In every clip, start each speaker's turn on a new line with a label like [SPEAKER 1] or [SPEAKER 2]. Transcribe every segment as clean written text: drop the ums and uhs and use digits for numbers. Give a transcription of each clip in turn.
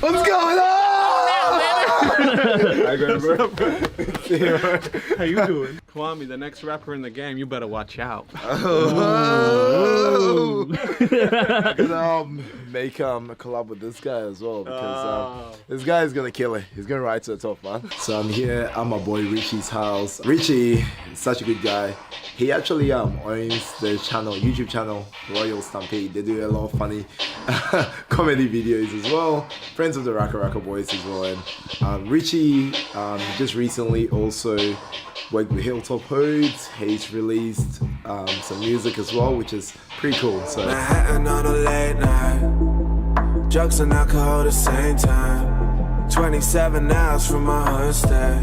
[SPEAKER 1] What's going on?
[SPEAKER 2] Hi, bro.
[SPEAKER 1] How you doing?
[SPEAKER 2] Kwame, the next rapper in the game, you better watch out.
[SPEAKER 1] Oh. Gonna make a collab with this guy as well because this guy is gonna kill it. He's gonna ride to the top, man. So I'm here at my boy Richy's house. Richy is such a good guy. He actually owns the channel, YouTube channel, Royal Stampede. They do a lot of funny comedy videos as well. Friends of the Raka boys as well. And Richy just recently also worked with Hilltop Hoods. He's released some music as well, which is pretty cool. So
[SPEAKER 3] Manhattan on a late night, drugs and alcohol at the same time. 27 hours from my home stay.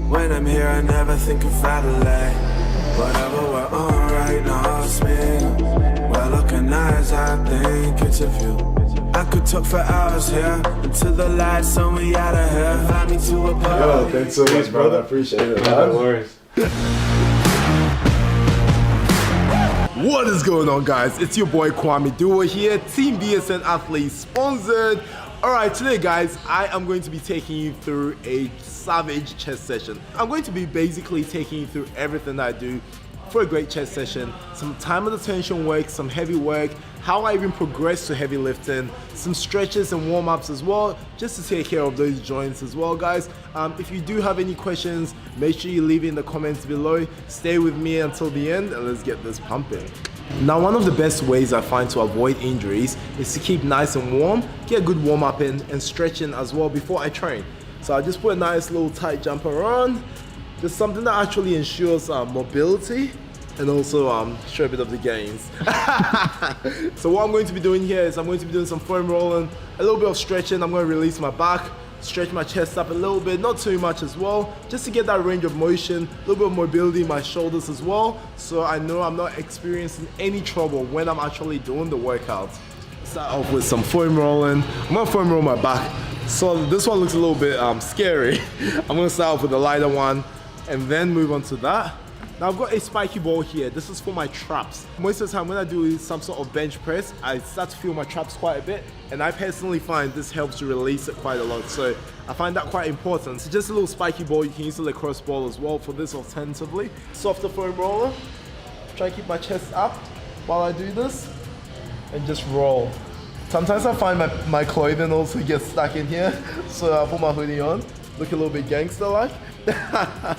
[SPEAKER 3] When I'm here, I never think of Adelaide. Whatever we're on right now, it's me. Well, looking eyes, I think it's a view. I could talk for hours here until the lights on me out of here. Fly me to a party.
[SPEAKER 1] yo, thanks so much, brother. I appreciate it.
[SPEAKER 2] No worries.
[SPEAKER 1] What is going on, guys? It's your boy Kwame Duah here, Team BSN Athlete sponsored. Alright, today guys, I am going to be taking you through a savage chest session. I'm going to be basically taking you through everything that I do for a great chest session. Some time and attention work, some heavy work, how I even progress to heavy lifting, some stretches and warm-ups as well, just to take care of those joints as well, guys. If you do have any questions, make sure you leave it in the comments below. Stay with me until the end and let's get this pumping. Now, one of the best ways I find to avoid injuries is to keep nice and warm, get a good warm up in and stretching as well before I train. So I just put a nice little tight jumper on, just something that actually ensures mobility and also show a bit of the gains. So what I'm going to be doing here is I'm going to be doing some foam rolling, a little bit of stretching. I'm going to release my back, stretch my chest up a little bit, not too much as well, just to get that range of motion, a little bit of mobility in my shoulders as well, so I know I'm not experiencing any trouble when I'm actually doing the workout. Start off with some foam rolling. I'm gonna foam roll my back. So this one looks a little bit scary. I'm gonna start off with the lighter one and then move on to that. Now I've got a spiky ball here. This is for my traps. Most of the time when I do some sort of bench press, I start to feel my traps quite a bit, and I personally find this helps to release it quite a lot. So I find that quite important. So just a little spiky ball. You can use a lacrosse ball as well for this alternatively. Softer foam roller. Try to keep my chest up while I do this, and just roll. Sometimes I find my clothing also gets stuck in here, so I put my hoodie on, look a little bit gangster-like.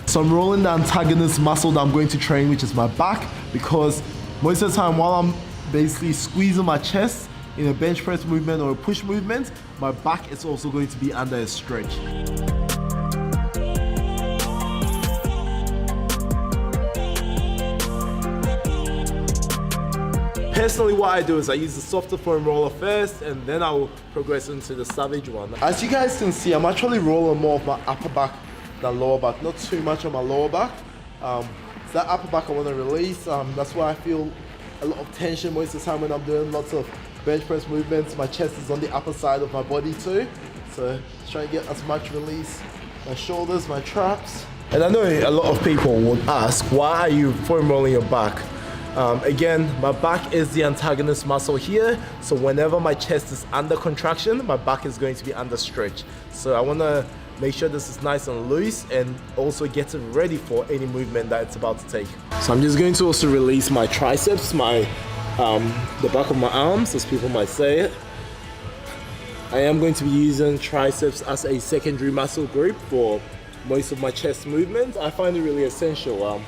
[SPEAKER 1] So I'm rolling the antagonist muscle that I'm going to train, which is my back, because most of the time while I'm basically squeezing my chest in a bench press movement or a push movement, my back is also going to be under a stretch. Personally, what I do is I use the softer foam roller first, and then I will progress into the savage one. As you guys can see, I'm actually rolling more of my upper back than lower back, not too much on my lower back. So that upper back I want to release. That's why I feel a lot of tension most of the time when I'm doing lots of bench press movements. My chest is on the upper side of my body too, so try and get as much release. My shoulders, my traps. And I know a lot of people would ask, why are you foam rolling your back? Again, my back is the antagonist muscle here, so whenever my chest is under contraction, my back is going to be under stretch. So I want to make sure this is nice and loose and also get it ready for any movement that it's about to take. So I'm just going to also release my triceps, the back of my arms, as people might say it. I am going to be using triceps as a secondary muscle group for most of my chest movements. I find it really essential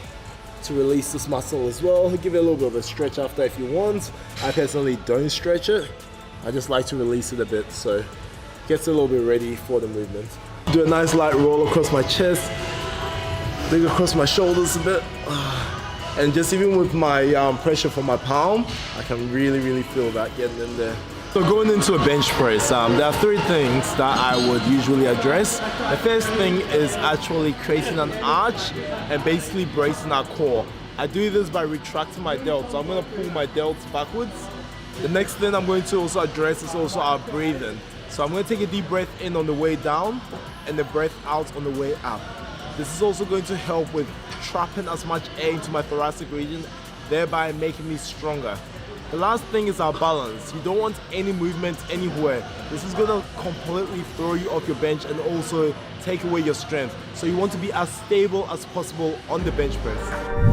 [SPEAKER 1] to release this muscle as well. Give it a little bit of a stretch after if you want. I personally don't stretch it. I just like to release it a bit, so it gets a little bit ready for the movement. Do a nice light roll across my chest, dig across my shoulders a bit, and just even with my pressure from my palm, I can really feel that getting in there. So going into a bench press, there are three things that I would usually address. The first thing is actually creating an arch and basically bracing our core. I do this by retracting my delts. So I'm going to pull my delts backwards. The next thing I'm going to also address is also our breathing. So I'm going to take a deep breath in on the way down and the breath out on the way up. This is also going to help with trapping as much air into my thoracic region, thereby making me stronger. The last thing is our balance. You don't want any movement anywhere. This is gonna completely throw you off your bench and also take away your strength. So you want to be as stable as possible on the bench press.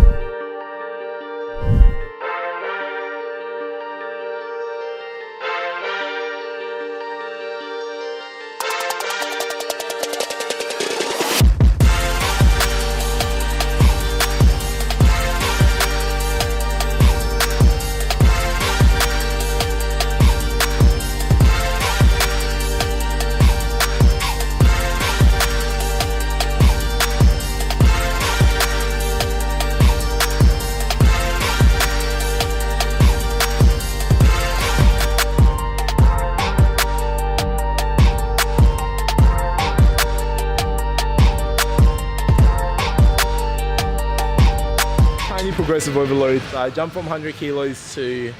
[SPEAKER 1] Progressive overload. So I jumped from 100 kilos to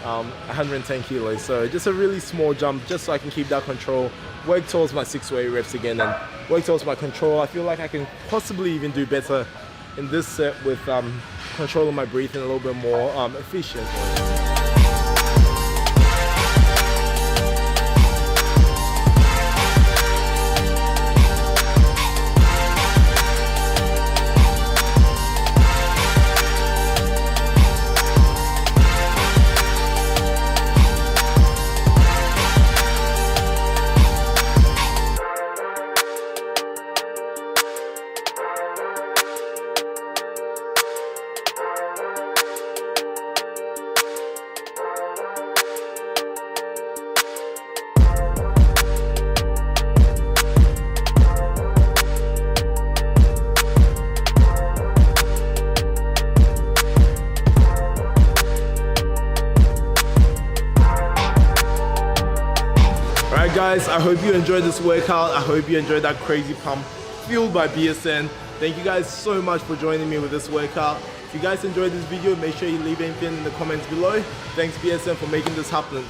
[SPEAKER 1] 110 kilos. So just a really small jump, just so I can keep that control, work towards my 6 to 8 reps again, and work towards my control. I feel like I can possibly even do better in this set with controlling my breathing a little bit more efficient. Alright guys, I hope you enjoyed this workout. I hope you enjoyed that crazy pump fueled by BSN. Thank you guys so much for joining me with this workout. If you guys enjoyed this video, make sure you leave anything in the comments below. Thanks BSN for making this happen.